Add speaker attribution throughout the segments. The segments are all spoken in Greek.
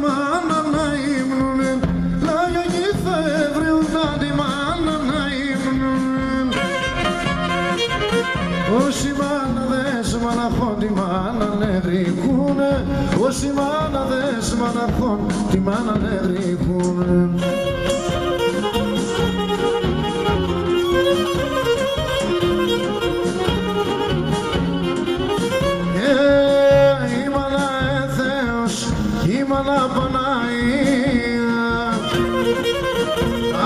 Speaker 1: μάνα να ήμνουνε, λάγια κι θα έβριουντα τη μάνα να ήμνουνε. Όσοι μάναδες μαναχών τη μάνα νευρικούνε, όσοι μάναδες μαναχών τη μάνα νευρικούνε. Μάνα Παναία,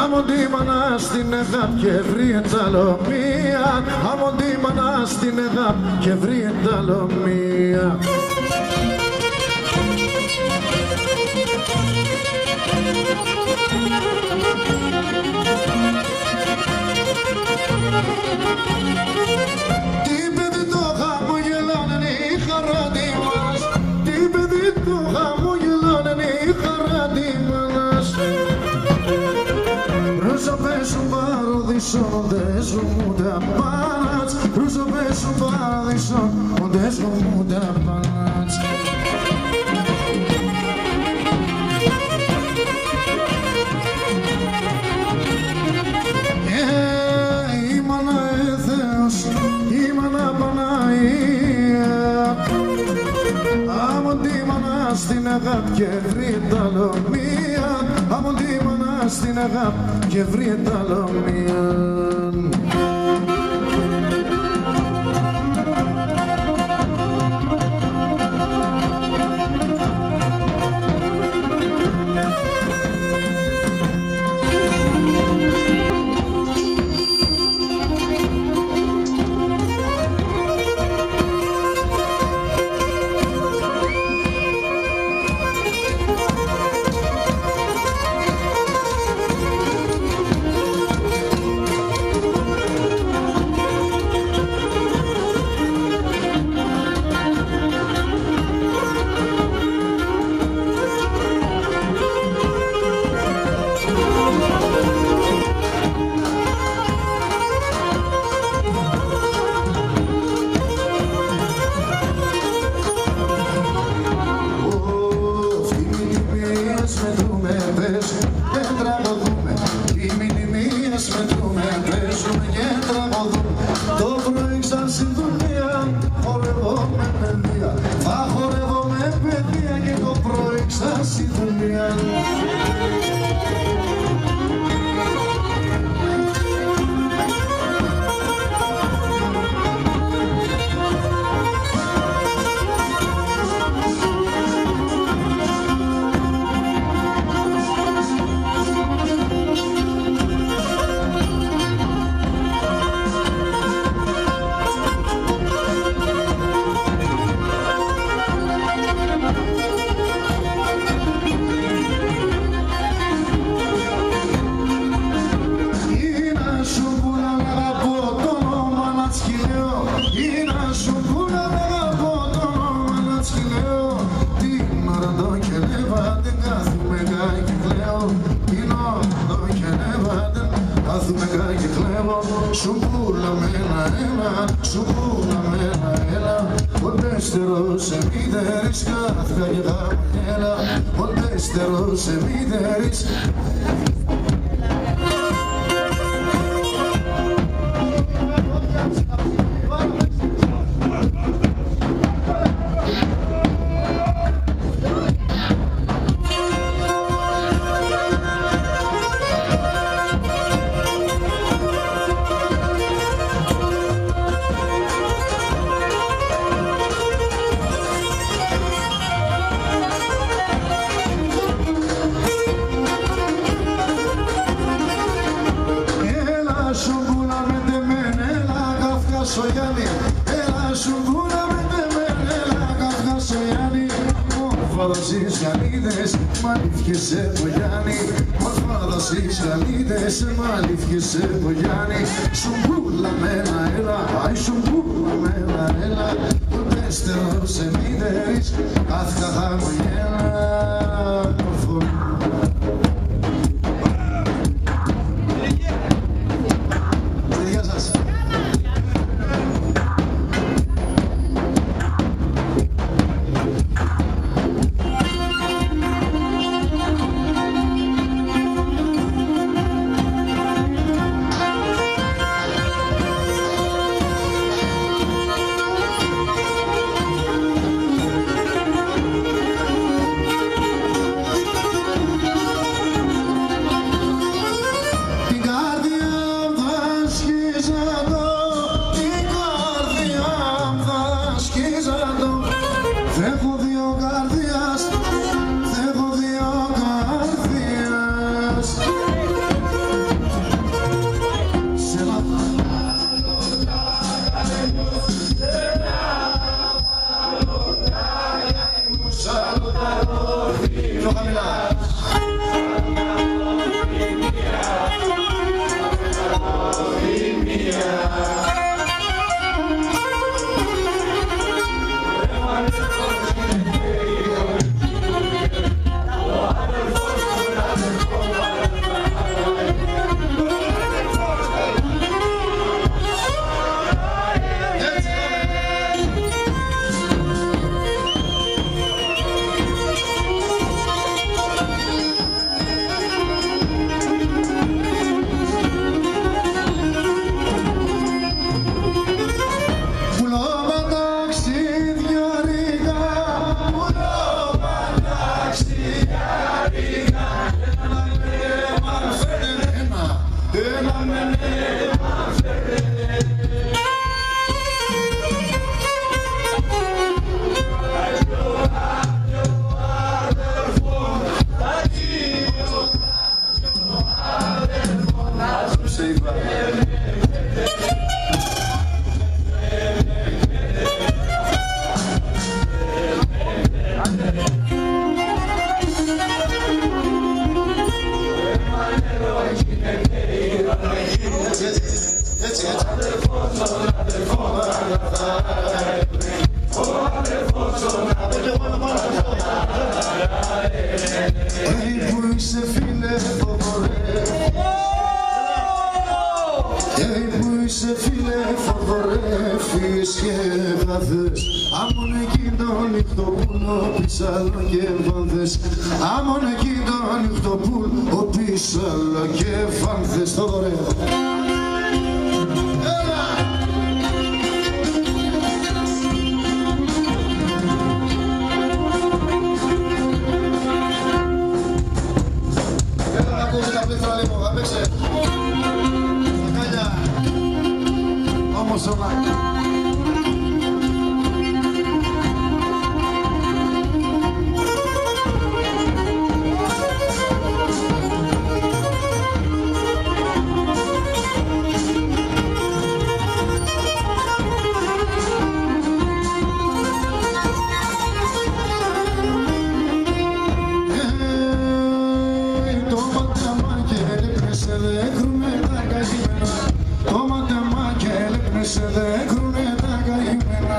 Speaker 1: άμον τη μάνα στην ΕΓΑΠ και βρει ενταλομία, άμον τη μάνα στην ΕΓΑΠ και βρει ενταλομία. Τι παιδί το χαμογελάνε οι χαραντήμας, τι παιδί το χαμογελάνε οι χαραντήμας. Ρούζα πέσουν παροδίσον, οντές μου τα πάνατς, ρούζα πέσουν παροδίσον, οντές μου τα πάνατς. Η μάνα Θεός, η μάνα Παναία, άμον τη μάνα στην ΕΓΑΠ και βρει ενταλομία, άμον τη μάνα στην ΕΓΑΠ και βρει ενταλομία. και χαθές. Άμον εκεί το νυχτοπούλο πισάλο και φανθές. Άμον εκεί το νυχτοπούλο πισάλο και φανθές. Το δωρεά. Όμως όλα δεν κρούνε τα καημένα.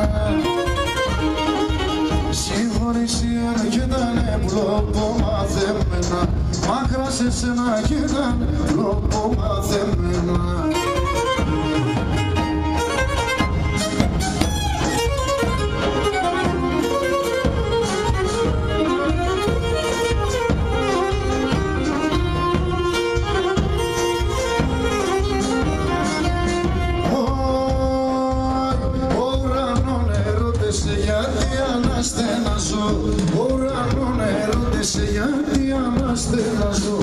Speaker 1: Συγχωρησία κι ήτανε πλοπομαθεμένα. Μάκρα σε σένα κι ήτανε πλοπομαθεμένα. Ο ουρανόν ερώτησε γιατί αναστενάζω.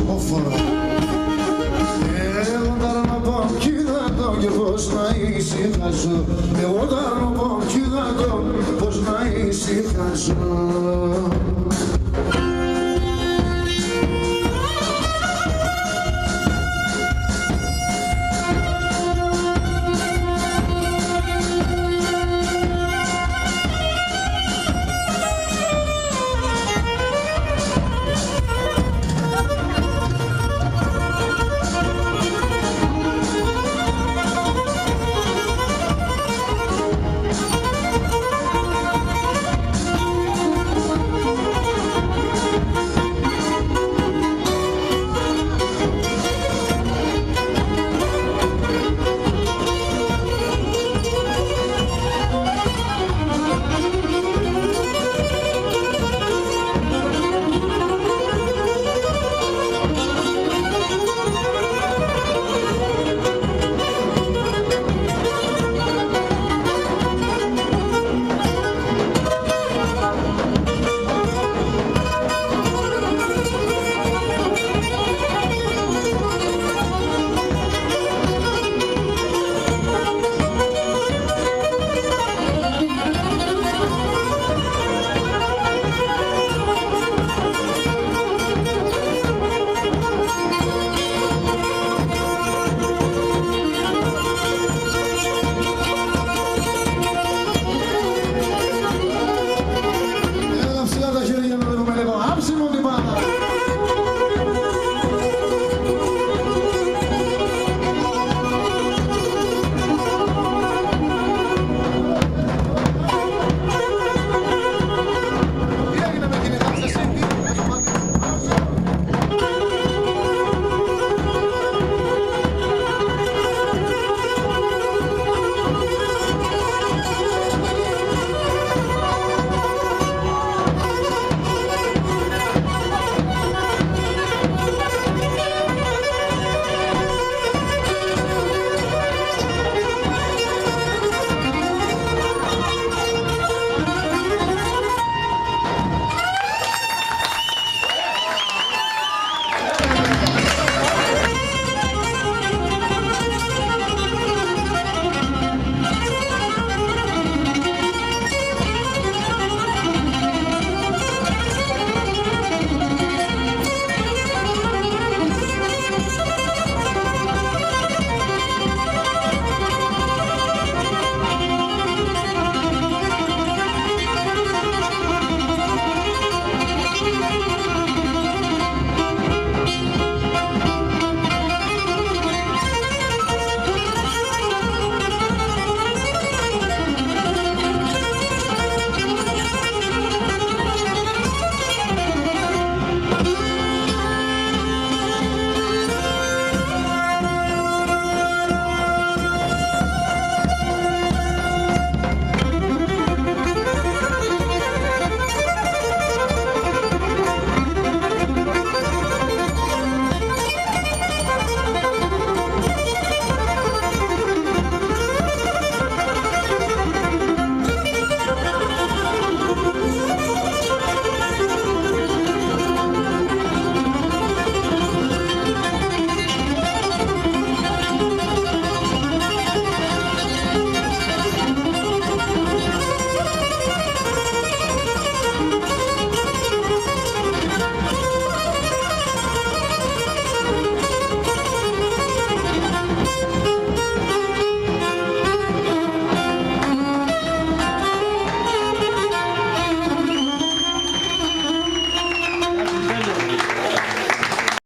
Speaker 1: Εγώ ταρνώ πάω κι είδα το και πως να ησυχάζω. Εγώ ταρνώ πάω κι είδα το πως να ησυχάζω.